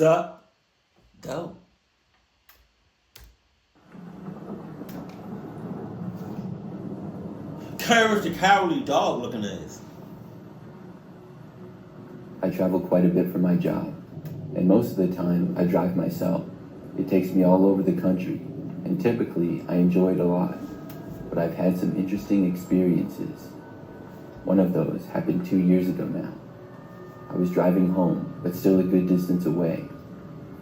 Sup? Go. Courage the cowardly dog looking ass. I travel quite a bit for my job, and most of the time I drive myself. It takes me all over the country, and typically I enjoy it a lot, but I've had some interesting experiences. One of those happened 2 years ago now. I was driving home, but still a good distance away.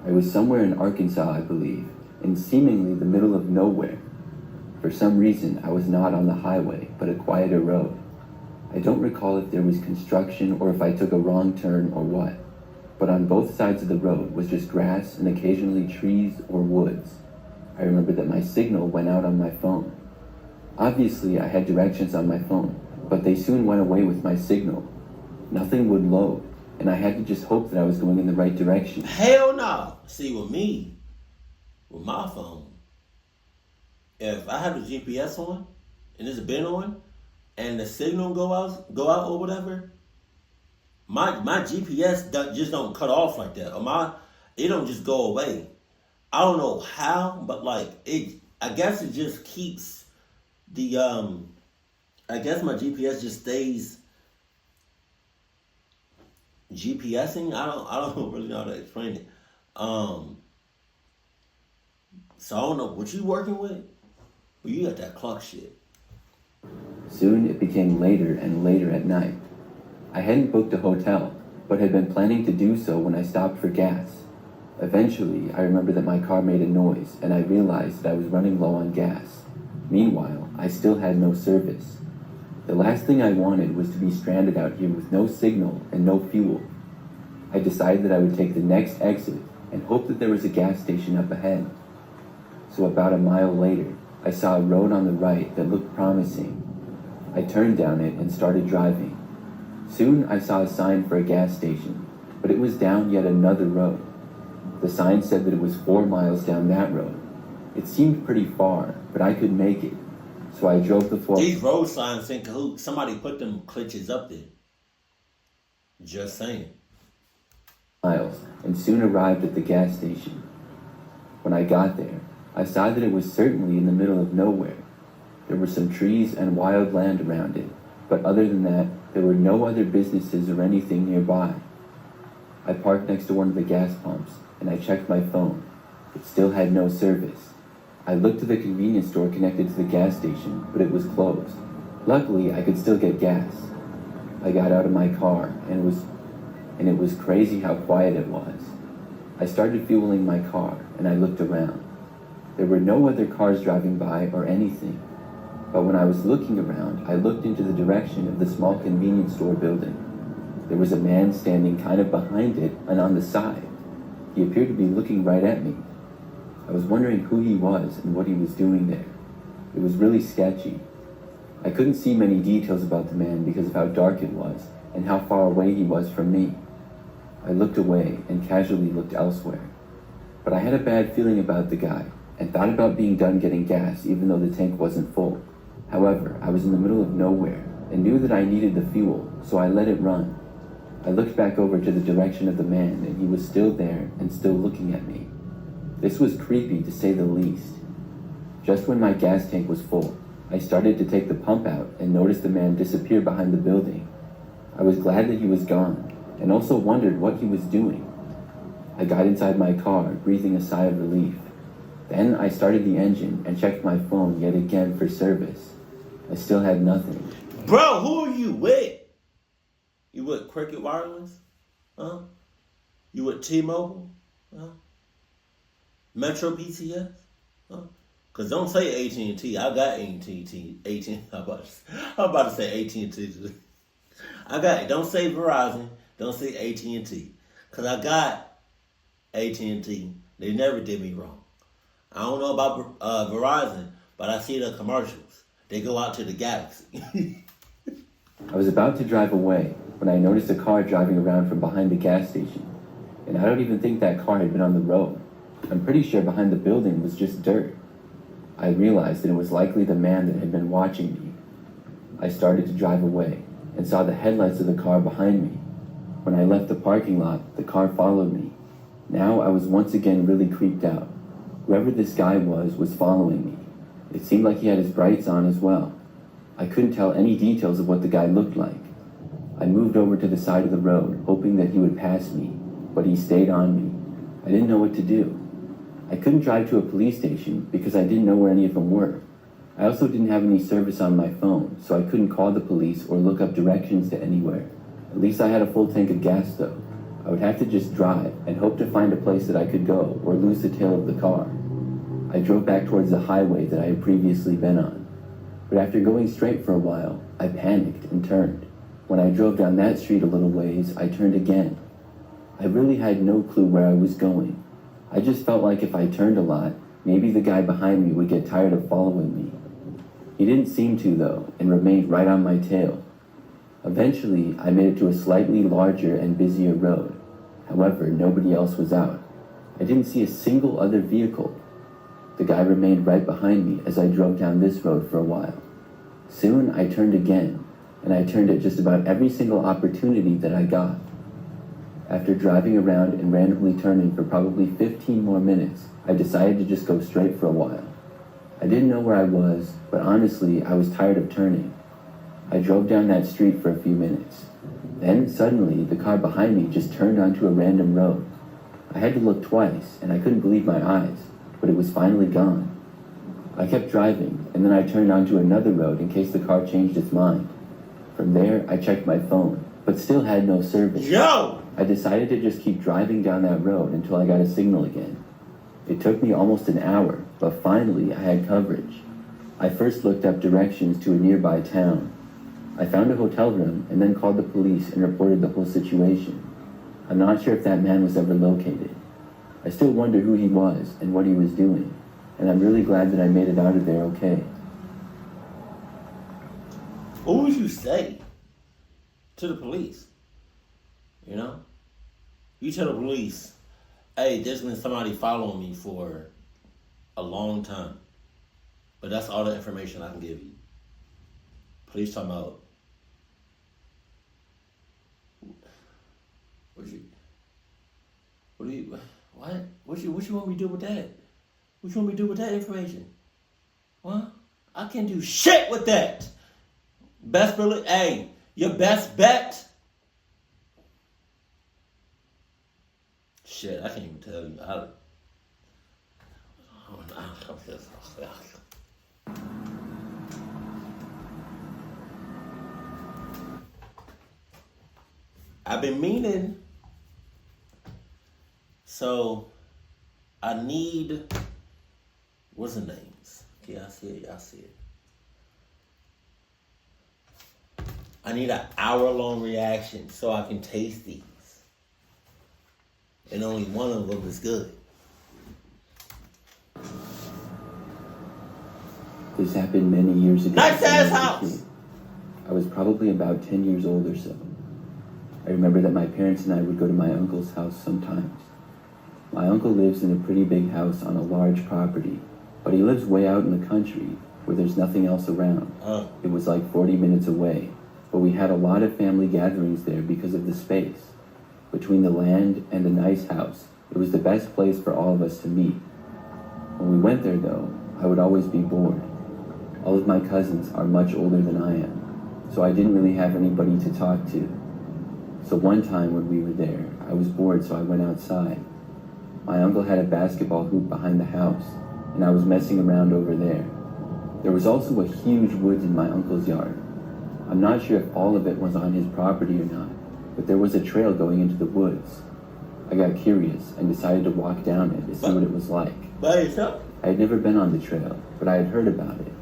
I was somewhere in Arkansas, I believe, in seemingly the middle of nowhere. For some reason, I was not on the highway, but a quieter road. I don't recall if there was construction or if I took a wrong turn or what, but on both sides of the road was just grass and occasionally trees or woods. I remember that my signal went out on my phone. Obviously, I had directions on my phone, but they soon went away with my signal. Nothing would load, and I had to just hope that I was going in the right direction. Hell no. See, with me, with my phone, if I have the GPS on and it's been on, and the signal go out or whatever, my GPS just don't cut off like that, or it don't just go away. I don't know how, but like it, I guess it just keeps the I guess my GPS just stays GPSing. I don't really know how to explain it. So I don't know what you working with, but you got that clock shit. Soon it became later and later at night. I hadn't booked a hotel, but had been planning to do so when I stopped for gas. Eventually, I remembered that my car made a noise, and I realized that I was running low on gas. Meanwhile, I still had no service. The last thing I wanted was to be stranded out here with no signal and no fuel. I decided that I would take the next exit and hope that there was a gas station up ahead. So about a mile later, I saw a road on the right that looked promising. I turned down it and started driving. Soon I saw a sign for a gas station, but it was down yet another road. The sign said that it was 4 miles down that road. It seemed pretty far, but I could make it. So I drove the 4 These road signs in cahoots. Somebody put them glitches up there. Just saying. miles and soon arrived at the gas station. When I got there, I saw that it was certainly in the middle of nowhere. There were some trees and wild land around it, but other than that, there were no other businesses or anything nearby. I parked next to one of the gas pumps, and I checked my phone. It still had no service. I looked to the convenience store connected to the gas station, but it was closed. Luckily, I could still get gas. I got out of my car, and it was crazy how quiet it was. I started fueling my car, and I looked around. There were no other cars driving by or anything. But when I was looking around, I looked into the direction of the small convenience store building. There was a man standing kind of behind it and on the side. He appeared to be looking right at me. I was wondering who he was and what he was doing there. It was really sketchy. I couldn't see many details about the man because of how dark it was and how far away he was from me. I looked away and casually looked elsewhere. But I had a bad feeling about the guy and thought about being done getting gas even though the tank wasn't full. However, I was in the middle of nowhere and knew that I needed the fuel, so I let it run. I looked back over to the direction of the man and he was still there and still looking at me. This was creepy to say the least. Just when my gas tank was full, I started to take the pump out and noticed the man disappear behind the building. I was glad that he was gone and also wondered what he was doing. I got inside my car, breathing a sigh of relief. Then I started the engine and checked my phone yet again for service. I still had nothing. Bro, who are you with? You with Cricket Wireless? Huh? You with T-Mobile? Huh? Metro PCS? Huh? Cause don't say AT&T. I got AT&T. I'm about to say AT&T. I got it. Don't say Verizon. Don't say AT&T. Cause I got AT&T. They never did me wrong. I don't know about Verizon, but I see the commercials. They go out to the galaxy. I was about to drive away when I noticed a car driving around from behind the gas station. And I don't even think that car had been on the road. I'm pretty sure behind the building was just dirt. I realized that it was likely the man that had been watching me. I started to drive away and saw the headlights of the car behind me. When I left the parking lot, the car followed me. Now I was once again really creeped out. Whoever this guy was following me. It seemed like he had his brights on as well. I couldn't tell any details of what the guy looked like. I moved over to the side of the road, hoping that he would pass me, but he stayed on me. I didn't know what to do. I couldn't drive to a police station because I didn't know where any of them were. I also didn't have any service on my phone, so I couldn't call the police or look up directions to anywhere. At least I had a full tank of gas though. I would have to just drive and hope to find a place that I could go or lose the tail of the car. I drove back towards the highway that I had previously been on. But after going straight for a while, I panicked and turned. When I drove down that street a little ways, I turned again. I really had no clue where I was going. I just felt like if I turned a lot, maybe the guy behind me would get tired of following me. He didn't seem to though, and remained right on my tail. Eventually, I made it to a slightly larger and busier road. However, nobody else was out. I didn't see a single other vehicle. The guy remained right behind me as I drove down this road for a while. Soon, I turned again, and I turned at just about every single opportunity that I got. After driving around and randomly turning for probably 15 more minutes, I decided to just go straight for a while. I didn't know where I was, but honestly, I was tired of turning. I drove down that street for a few minutes. Then, suddenly, the car behind me just turned onto a random road. I had to look twice, and I couldn't believe my eyes, but it was finally gone. I kept driving, and then I turned onto another road in case the car changed its mind. From there, I checked my phone, but still had no service. Yo! I decided to just keep driving down that road until I got a signal again. It took me almost an hour, but finally I had coverage. I first looked up directions to a nearby town. I found a hotel room and then called the police and reported the whole situation. I'm not sure if that man was ever located. I still wonder who he was and what he was doing, and I'm really glad that I made it out of there okay. What would you say to the police? You know? You tell the police, hey, there's been somebody following me for a long time, but that's all the information I can give you. Police talking about, what you want me to do with that? What you want me to do with that information? What? I can't do shit with that. Your best bet. Shit, I can't even tell you. I've been meaning. So, I need. What's the names? Yeah, I see it. Y'all see it. I need an hour-long reaction so I can taste these. And only one of them is good. This happened many years ago. Nice ass house! I was probably about 10 years old or so. I remember that my parents and I would go to my uncle's house sometimes. My uncle lives in a pretty big house on a large property, but he lives way out in the country where there's nothing else around. It was like 40 minutes away, but we had a lot of family gatherings there because of the space. Between the land and the nice house, it was the best place for all of us to meet. When we went there though, I would always be bored. All of my cousins are much older than I am, so I didn't really have anybody to talk to. So one time when we were there, I was bored, so I went outside. My uncle had a basketball hoop behind the house, and I was messing around over there. There was also a huge woods in my uncle's yard. I'm not sure if all of it was on his property or not, but there was a trail going into the woods. I got curious and decided to walk down it to see what it was like. By yourself? I had never been on the trail, but I had heard about it.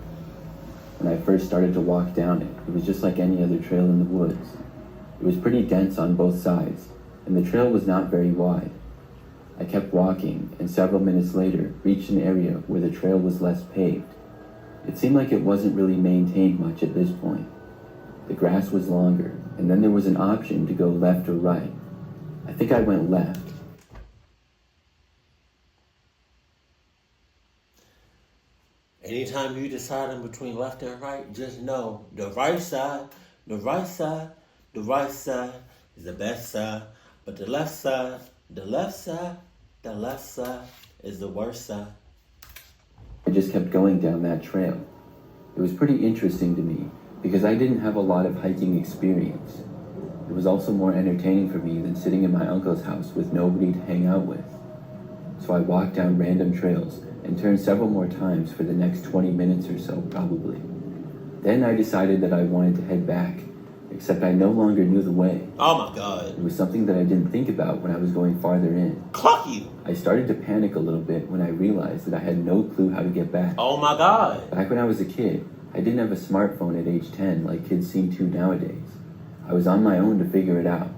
When I first started to walk down it, it was just like any other trail in the woods. It was pretty dense on both sides, and the trail was not very wide. I kept walking, and several minutes later reached an area where the trail was less paved. It seemed like it wasn't really maintained much at this point. The grass was longer, and then there was an option to go left or right. I think I went left. Anytime you decide in between left and right, just know the right side is the best side, but the left side The left side is the worst side. I just kept going down that trail. It was pretty interesting to me because I didn't have a lot of hiking experience. It was also more entertaining for me than sitting in my uncle's house with nobody to hang out with. So I walked down random trails and turned several more times for the next 20 minutes or so, probably. Then I decided that I wanted to head back, except I no longer knew the way. Oh my God. It was something that I didn't think about when I was going farther in. Clock you. I started to panic a little bit when I realized that I had no clue how to get back. Oh my God. Back when I was a kid, I didn't have a smartphone at age 10 like kids seem to nowadays. I was on my own to figure it out.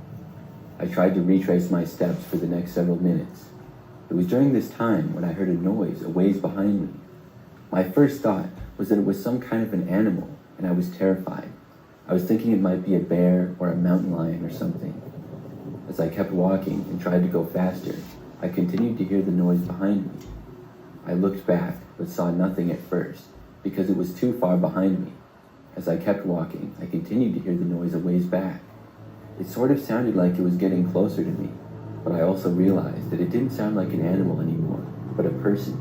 I tried to retrace my steps for the next several minutes. It was during this time when I heard a noise a ways behind me. My first thought was that it was some kind of an animal, and I was terrified. I was thinking it might be a bear or a mountain lion or something. As I kept walking and tried to go faster, I continued to hear the noise behind me. I looked back, but saw nothing at first, because it was too far behind me. As I kept walking, I continued to hear the noise a ways back. It sort of sounded like it was getting closer to me, but I also realized that it didn't sound like an animal anymore, but a person.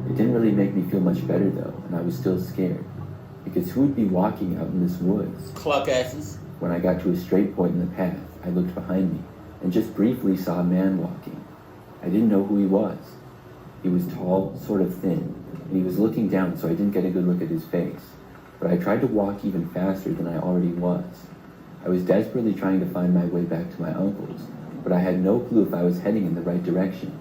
It didn't really make me feel much better though, and I was still scared, because who would be walking out in this woods? Cluck asses. When I got to a straight point in the path, I looked behind me and just briefly saw a man walking. I didn't know who he was. He was tall, sort of thin, and he was looking down, so I didn't get a good look at his face. But I tried to walk even faster than I already was. I was desperately trying to find my way back to my uncle's, but I had no clue if I was heading in the right direction.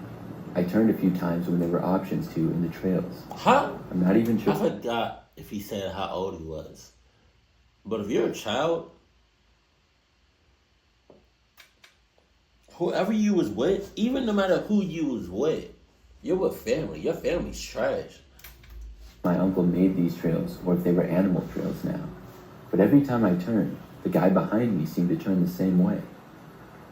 I turned a few times when there were options to in the trails. Huh? I'm not even sure. I forgot if he said how old he was. But if you're a child, whoever you was with, even no matter who you was with, you're with family. Your family's trash. My uncle made these trails, or if they were animal trails now. But every time I turned, the guy behind me seemed to turn the same way.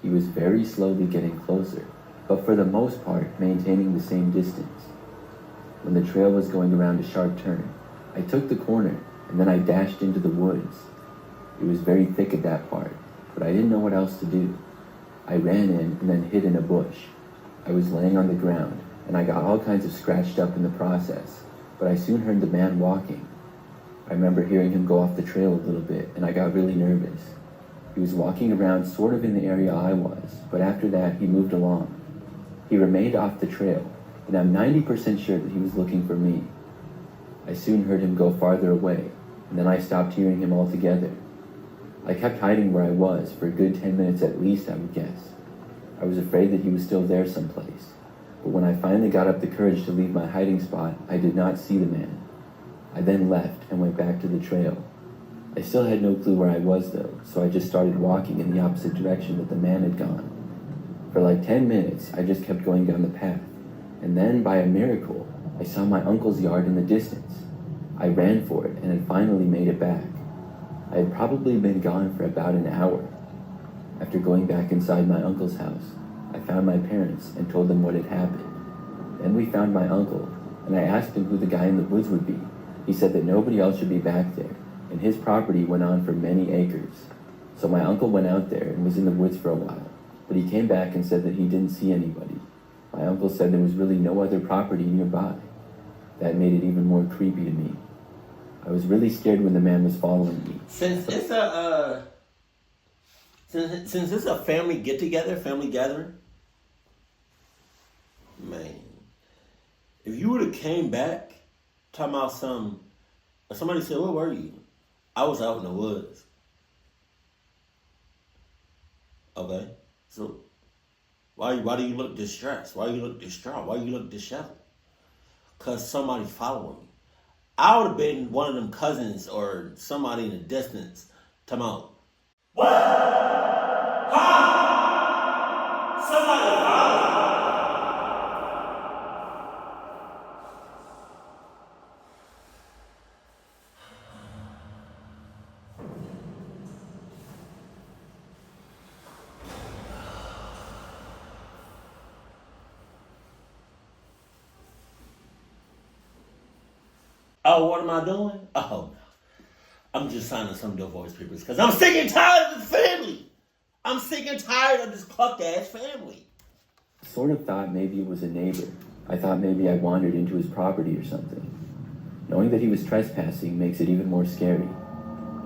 He was very slowly getting closer, but for the most part, maintaining the same distance. When the trail was going around a sharp turn, I took the corner, and then I dashed into the woods. It was very thick at that part, but I didn't know what else to do. I ran in and then hid in a bush. I was laying on the ground, and I got all kinds of scratched up in the process, but I soon heard the man walking. I remember hearing him go off the trail a little bit, and I got really nervous. He was walking around sort of in the area I was, but after that he moved along. He remained off the trail, and I'm 90% sure that he was looking for me. I soon heard him go farther away, and then I stopped hearing him altogether. I kept hiding where I was for a good 10 minutes at least, I would guess. I was afraid that he was still there someplace. But when I finally got up the courage to leave my hiding spot, I did not see the man. I then left and went back to the trail. I still had no clue where I was though, so I just started walking in the opposite direction that the man had gone. For like 10 minutes, I just kept going down the path. And then, by a miracle, I saw my uncle's yard in the distance. I ran for it and had finally made it back. I had probably been gone for about an hour. After going back inside my uncle's house, I found my parents and told them what had happened. Then we found my uncle, and I asked him who the guy in the woods would be. He said that nobody else should be back there, and his property went on for many acres. So my uncle went out there and was in the woods for a while, but he came back and said that he didn't see anybody. My uncle said there was really no other property nearby. That made it even more creepy to me. I was really scared when the man was following me. Since it's a family get-together, family gathering, man, if you would have came back talking about somebody said, "Where were you?" I was out in the woods. Okay, so why do you look distressed? Why do you look distraught? Why do you look disheveled? Because somebody's following me. I would have been one of them cousins or somebody in the distance talking about, "What? Huh? Somebody following me." Oh, what am I doing? Oh, no. I'm just signing some divorce papers because I'm sick and tired of this family. I'm sick and tired of this cluck-ass family. Sort of thought maybe it was a neighbor. I thought maybe I wandered into his property or something. Knowing that he was trespassing makes it even more scary.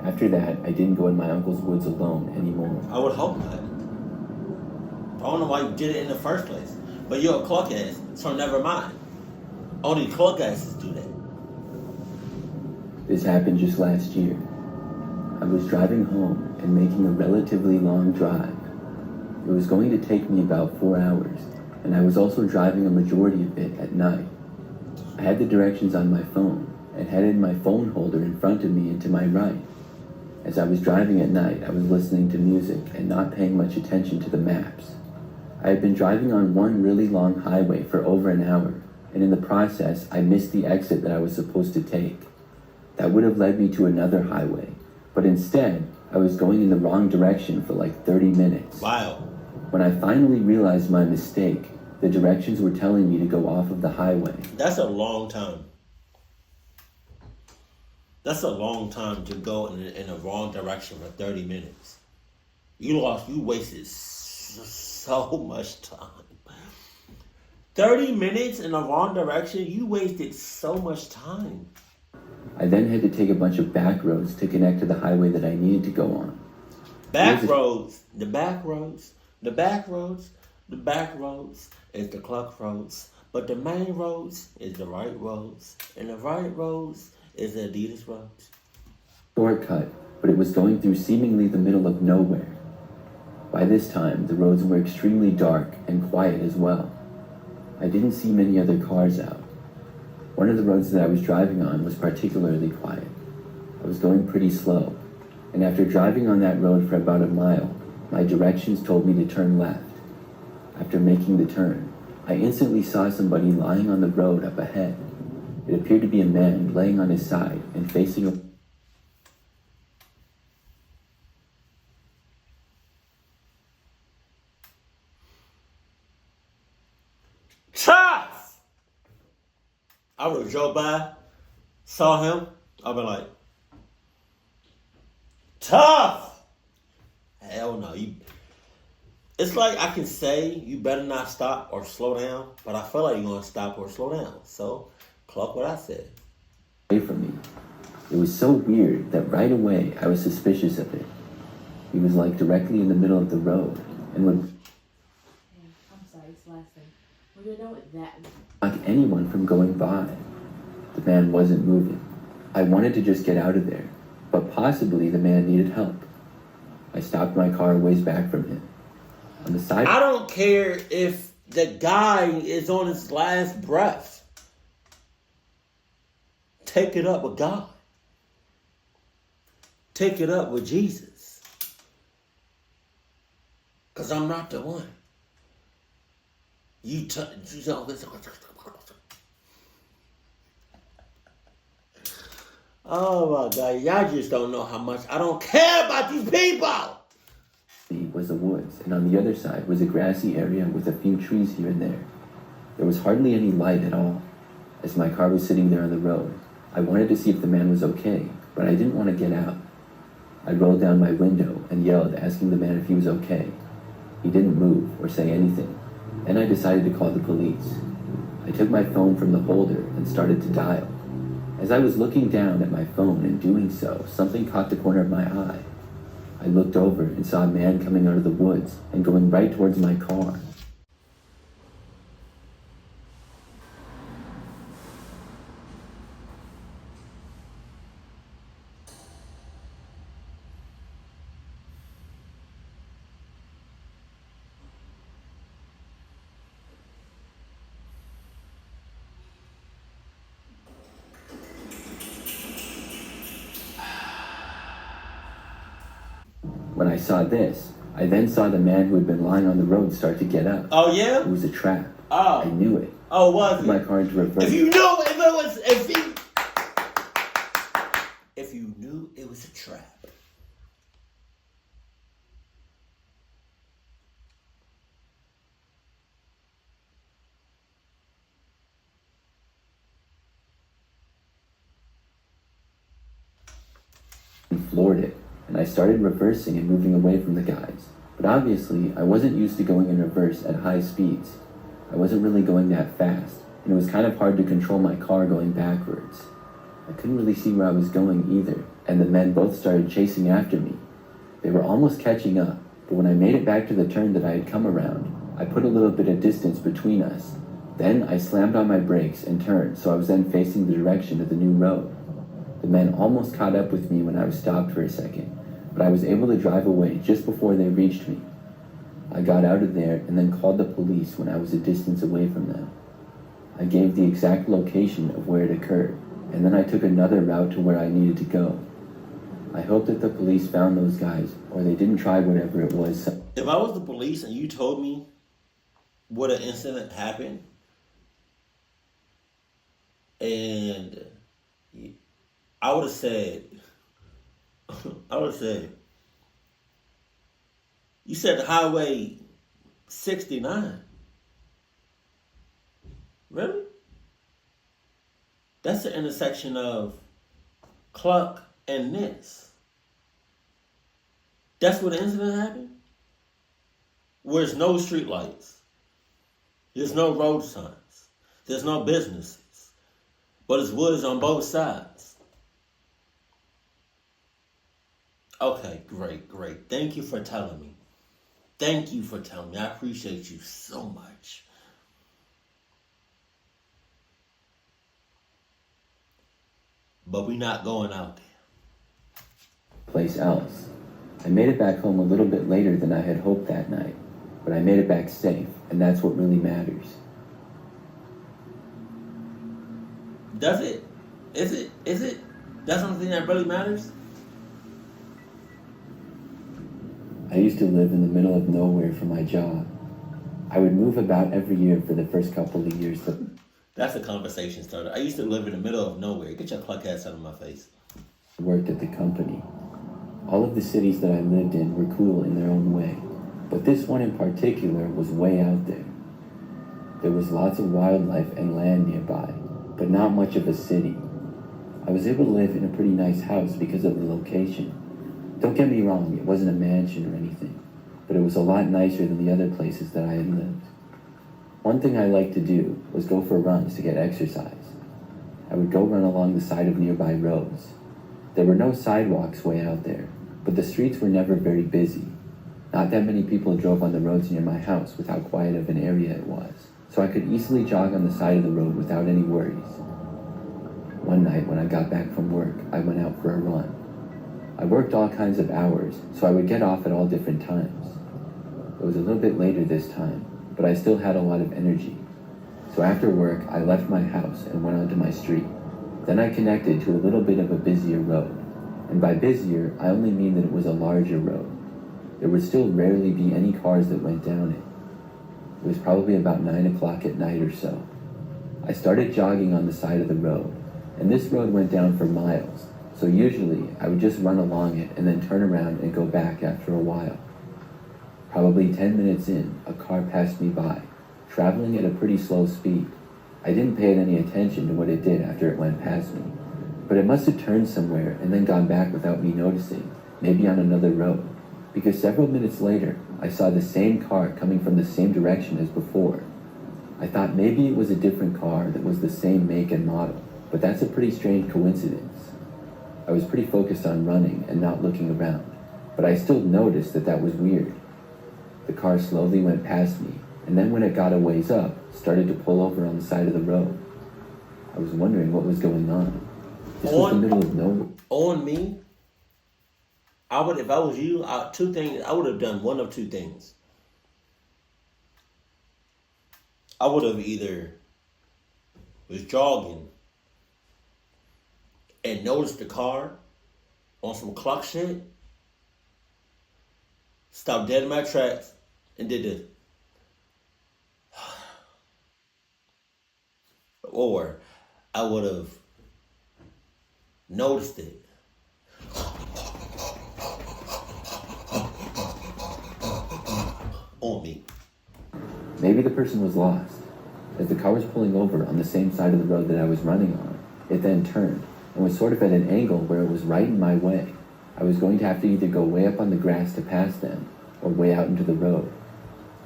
After that, I didn't go in my uncle's woods alone anymore. I would hope not. I don't know why you did it in the first place. But you're a clock ass, so never mind. Only clock asses do that. This happened just last year. I was driving home and making a relatively long drive. It was going to take me about 4 hours, and I was also driving a majority of it at night. I had the directions on my phone and headed my phone holder in front of me and to my right. As I was driving at night, I was listening to music and not paying much attention to the maps. I had been driving on one really long highway for over an hour, and in the process, I missed the exit that I was supposed to take. That would have led me to another highway, but instead, I was going in the wrong direction for like 30 minutes. Wow. When I finally realized my mistake, the directions were telling me to go off of the highway. That's a long time. That's a long time to go in the wrong direction for 30 minutes. You wasted so much time. 30 minutes in the wrong direction, you wasted so much time. I then had to take a bunch of back roads to connect to the highway that I needed to go on. The back roads is the clock roads, but the main roads is the right roads, and the right roads is the Adidas roads. Shortcut, but it was going through seemingly the middle of nowhere. By this time, the roads were extremely dark and quiet as well. I didn't see many other cars out. One of the roads that I was driving on was particularly quiet. I was going pretty slow, and after driving on that road for about a mile, my directions told me to turn left. After making the turn, I instantly saw somebody lying on the road up ahead. It appeared to be a man laying on his side and facing a... Tough! I would have drove by, saw him, I'd be like, tough! Hell no. It's like I can say you better not stop or slow down, but I feel like you're going to stop or slow down. So, clock what I said. Away from me. It was so weird that right away I was suspicious of it. He was like directly in the middle of the road and would... I'm sorry, it's the last thing. We're gonna know what that means. block anyone from going by. The man wasn't moving. I wanted to just get out of there, but possibly the man needed help. I stopped my car a ways back from him. On the side... I don't care if the guy is on his last breath. Take it up with God. Take it up with Jesus. Because I'm not the one. You don't... Oh my God, y'all just don't know how much I don't care about these people. was the woods, and on the other side was a grassy area with a few trees here and there. There was hardly any light at all. As my car was sitting there on the road, I wanted to see if the man was okay, but I didn't want to get out. I rolled down my window and yelled, asking the man if he was okay. He didn't move or say anything. Then I decided to call the police. I took my phone from the holder and started to dial. As I was looking down at my phone and doing so, something caught the corner of my eye. I looked over and saw a man coming out of the woods and going right towards my car. When I saw this, I then saw the man who had been lying on the road start to get up. Oh, yeah? It was a trap. Oh. I knew it. Oh, was Put it? my car into reverse. If you knew it was a trap. And floored it, and I started reversing and moving away from the guys. But obviously, I wasn't used to going in reverse at high speeds, I wasn't really going that fast, and it was kind of hard to control my car going backwards. I couldn't really see where I was going either, and the men both started chasing after me. They were almost catching up, but when I made it back to the turn that I had come around, I put a little bit of distance between us. Then I slammed on my brakes and turned, so I was then facing the direction of the new road. The men almost caught up with me when I was stopped for a second, but I was able to drive away just before they reached me. I got out of there and then called the police when I was a distance away from them. I gave the exact location of where it occurred, and then I took another route to where I needed to go. I hope that the police found those guys, or they didn't try whatever it was. If I was the police and you told me what an incident happened, and I would have said, you said the highway 69. Really? That's the intersection of Cluck and Nitz. That's where the incident happened? Where there's no street lights. There's no road signs. There's no businesses. But it's woods on both sides. Okay, great. Thank you for telling me. I appreciate you so much. But we're not going out there. Place else. I made it back home a little bit later than I had hoped that night, but I made it back safe, and that's what really matters. Does it? Is it? That's something that really matters? I used to live in the middle of nowhere for my job. I would move about every year for the first couple of years. That's a conversation starter. I used to live in the middle of nowhere. Get your cluck ass out of my face. I worked at the company. All of the cities that I lived in were cool in their own way, but this one in particular was way out there. There was lots of wildlife and land nearby, but not much of a city. I was able to live in a pretty nice house because of the location. Don't get me wrong, it wasn't a mansion or anything, but it was a lot nicer than the other places that I had lived. One thing I liked to do was go for runs to get exercise. I would go run along the side of nearby roads. There were no sidewalks way out there, but the streets were never very busy. Not that many people drove on the roads near my house with how quiet of an area it was, so I could easily jog on the side of the road without any worries. One night when I got back from work, I went out for a run. I worked all kinds of hours, so I would get off at all different times. It was a little bit later this time, but I still had a lot of energy. So after work, I left my house and went onto my street. Then I connected to a little bit of a busier road. And by busier, I only mean that it was a larger road. There would still rarely be any cars that went down it. It was probably about 9 o'clock at night or so. I started jogging on the side of the road, and this road went down for miles. So usually, I would just run along it and then turn around and go back after a while. Probably 10 minutes in, a car passed me by, traveling at a pretty slow speed. I didn't pay any attention to what it did after it went past me, but it must have turned somewhere and then gone back without me noticing, maybe on another road, because several minutes later, I saw the same car coming from the same direction as before. I thought maybe it was a different car that was the same make and model, but that's a pretty strange coincidence. I was pretty focused on running and not looking around, but I still noticed that was weird. The car slowly went past me, and then when it got a ways up, started to pull over on the side of the road. I was wondering what was going on. This was the middle of nowhere. On me, if I was you, I would have done one of two things. I would have either was jogging and noticed the car on some clock shit, stopped dead in my tracks, and did this. Or I would have noticed it. On me. Maybe the person was lost. As the car was pulling over on the same side of the road that I was running on, it then turned and was sort of at an angle where it was right in my way. I was going to have to either go way up on the grass to pass them or way out into the road.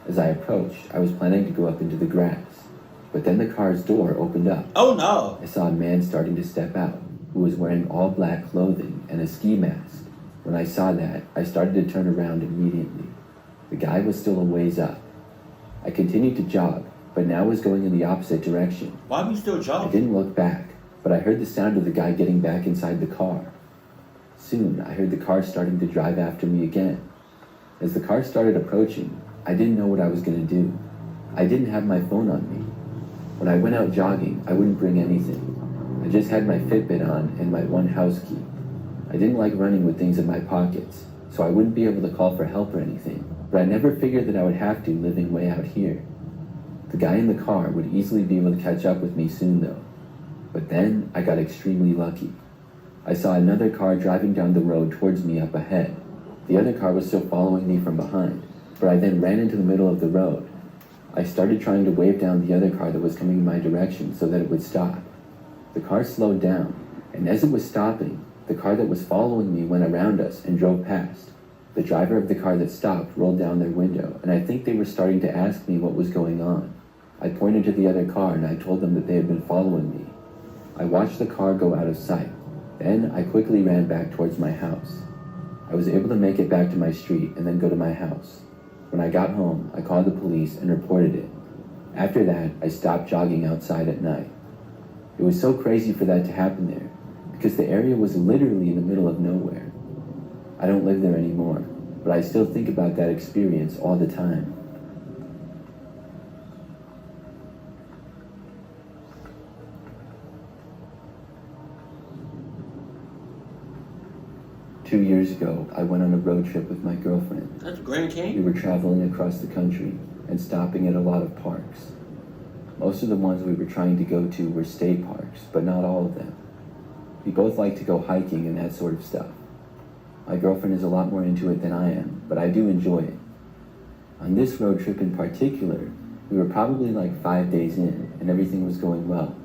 As I approached, I was planning to go up into the grass, but then the car's door opened up. Oh no! I saw a man starting to step out, who was wearing all black clothing and a ski mask. When I saw that, I started to turn around immediately. The guy was still a ways up. I continued to jog, but now was going in the opposite direction. Why are you still I jogging? didn't look back, but I heard the sound of the guy getting back inside the car. Soon, I heard the car starting to drive after me again. As the car started approaching, I didn't know what I was going to do. I didn't have my phone on me. When I went out jogging, I wouldn't bring anything. I just had my Fitbit on and my one house key. I didn't like running with things in my pockets, so I wouldn't be able to call for help or anything, but I never figured that I would have to living way out here. The guy in the car would easily be able to catch up with me soon though. But then I got extremely lucky. I saw another car driving down the road towards me up ahead. The other car was still following me from behind, but I then ran into the middle of the road. I started trying to wave down the other car that was coming in my direction so that it would stop. The car slowed down, and as it was stopping, the car that was following me went around us and drove past. The driver of the car that stopped rolled down their window, and I think they were starting to ask me what was going on. I pointed to the other car and I told them that they had been following me. I watched the car go out of sight. Then I quickly ran back towards my house. I was able to make it back to my street and then go to my house. When I got home, I called the police and reported it. After that, I stopped jogging outside at night. It was so crazy for that to happen there, because the area was literally in the middle of nowhere. I don't live there anymore, but I still think about that experience all the time. Two years ago, I went on a road trip with my girlfriend. That's Grand We Canyon? were traveling across the country and stopping at a lot of parks. Most of the ones we were trying to go to were state parks, but not all of them. We both like to go hiking and that sort of stuff. My girlfriend is a lot more into it than I am, but I do enjoy it. On this road trip in particular, we were probably like 5 days in, and everything was going well.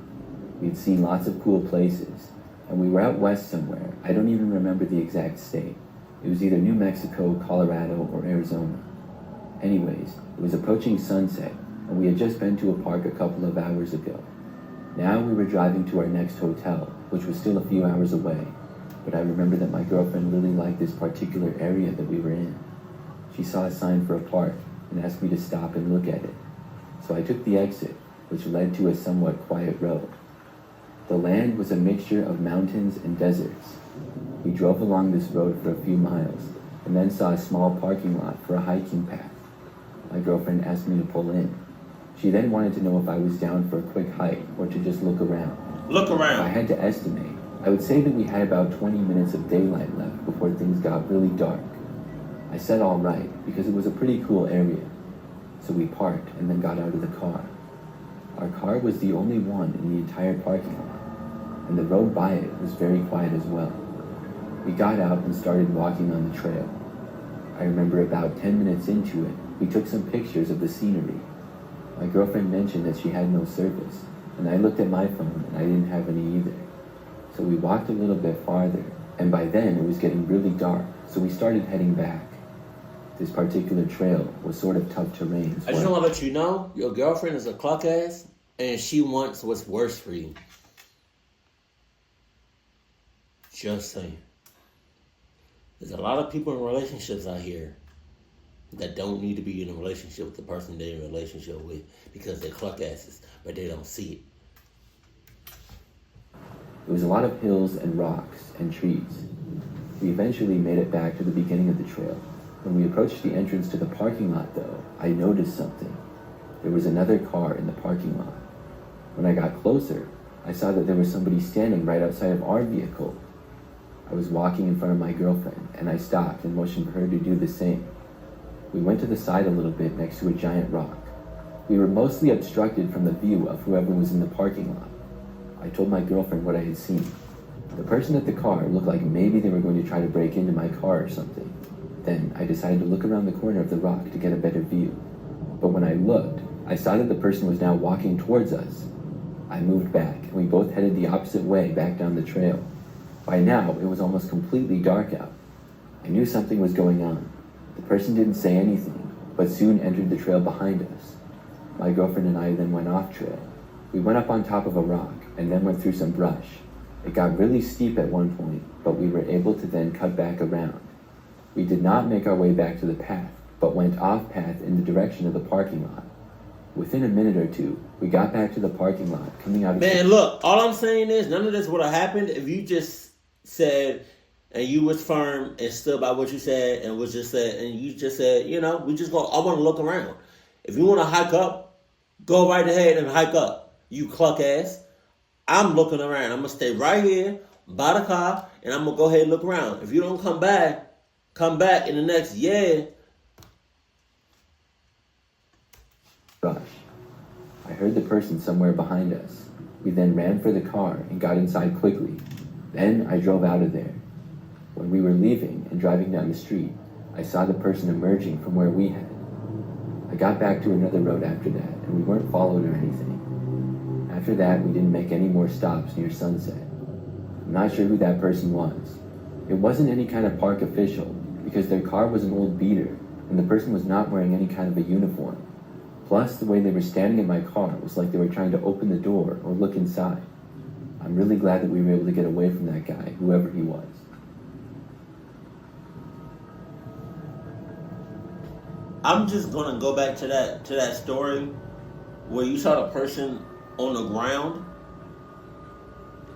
We'd seen lots of cool places, and we were out west somewhere. I don't even remember the exact state. It was either New Mexico, Colorado, or Arizona. Anyways, it was approaching sunset, and we had just been to a park a couple of hours ago. Now we were driving to our next hotel, which was still a few hours away, but I remember that my girlfriend really liked this particular area that we were in. She saw a sign for a park and asked me to stop and look at it. So I took the exit, which led to a somewhat quiet road. The land was a mixture of mountains and deserts. We drove along this road for a few miles, and then saw a small parking lot for a hiking path. My girlfriend asked me to pull in. She then wanted to know if I was down for a quick hike or to just look around. Look If I around. had to estimate, I would say that we had about 20 minutes of daylight left before things got really dark. I said all right, because it was a pretty cool area. So we parked and then got out of the car. Our car was the only one in the entire parking lot, and the road by it was very quiet as well. We got out and started walking on the trail. I remember about 10 minutes into it, we took some pictures of the scenery. My girlfriend mentioned that she had no service, and I looked at my phone and I didn't have any either. So we walked a little bit farther, and by then it was getting really dark, so we started heading back. This particular trail was sort of tough terrain. I just want to let you know, your girlfriend is a clock ass, and she wants what's worse for you. Just saying. There's a lot of people in relationships out here that don't need to be in a relationship with the person they're in a relationship with because they're cluck asses, but they don't see it. There was a lot of hills and rocks and trees. We eventually made it back to the beginning of the trail. When we approached the entrance to the parking lot, though, I noticed something. There was another car in the parking lot. When I got closer, I saw that there was somebody standing right outside of our vehicle. I was walking in front of my girlfriend, and I stopped and motioned for her to do the same. We went to the side a little bit next to a giant rock. We were mostly obstructed from the view of whoever was in the parking lot. I told my girlfriend what I had seen. The person at the car looked like maybe they were going to try to break into my car or something. Then I decided to look around the corner of the rock to get a better view. But when I looked, I saw that the person was now walking towards us. I moved back, and we both headed the opposite way back down the trail. By now, it was almost completely dark out. I knew something was going on. The person didn't say anything, but soon entered the trail behind us. My girlfriend and I then went off trail. We went up on top of a rock and then went through some brush. It got really steep at one point, but we were able to then cut back around. We did not make our way back to the path, but went off path in the direction of the parking lot. Within a minute or two, we got back to the parking lot, coming out of... Man, look, all I'm saying is none of this would have happened if you just said, and you was firm and stood by what you said and was just said, and you just said, you know, we just go, I want to look around. If you want to hike up, go right ahead and hike up, you cluck ass. I'm looking around. I'm going to stay right here by the car, and I'm going to go ahead and look around. If you don't come back in the next year. Brush. I heard the person somewhere behind us. We then ran for the car and got inside quickly. Then I drove out of there. When we were leaving and driving down the street, I saw the person emerging from where we had. I got back to another road after that, and we weren't followed or anything. After that, we didn't make any more stops near sunset. I'm not sure who that person was. It wasn't any kind of park official, because their car was an old beater, and the person was not wearing any kind of a uniform. Plus, the way they were standing in my car was like they were trying to open the door or look inside. I'm really glad that we were able to get away from that guy, whoever he was. I'm just gonna go back to that story where you saw the person on the ground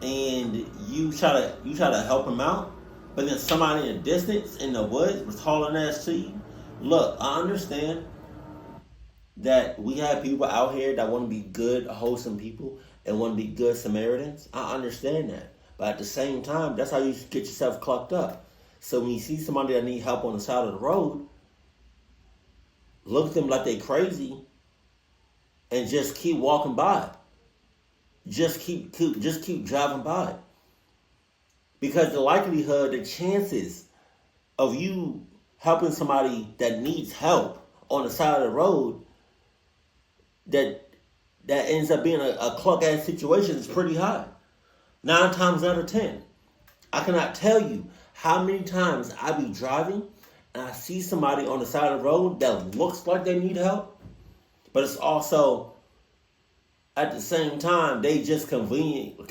and you try to help him out, but then somebody in the distance in the woods was hauling ass to you. Look, I understand that we have people out here that want to be good, wholesome people and want to be good Samaritans. I understand that. But at the same time, that's how you get yourself clucked up. So when you see somebody that need help on the side of the road, look at them like they crazy and just keep walking by. Just keep driving by. Because the likelihood, the chances of you helping somebody that needs help on the side of the road that ends up being a cluck ass situation is pretty high. 9 times out of 10. I cannot tell you how many times I be driving and I see somebody on the side of the road that looks like they need help, but it's also at the same time they just conveniently,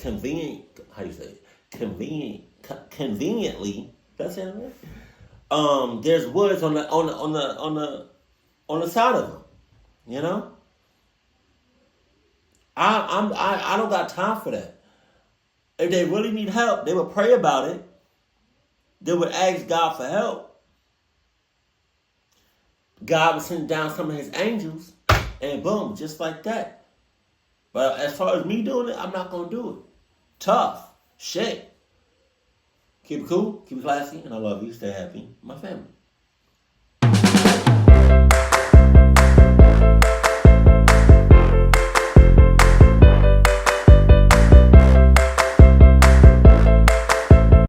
that's it, right? There's woods on the side of them, you know. I don't got time for that. If they really need help, they would pray about it. They would ask God for help. God would send down some of his angels, and boom, just like that. But as far as me doing it, I'm not going to do it. Tough. Shit. Keep it cool, keep it classy, and I love you. Stay happy. My family.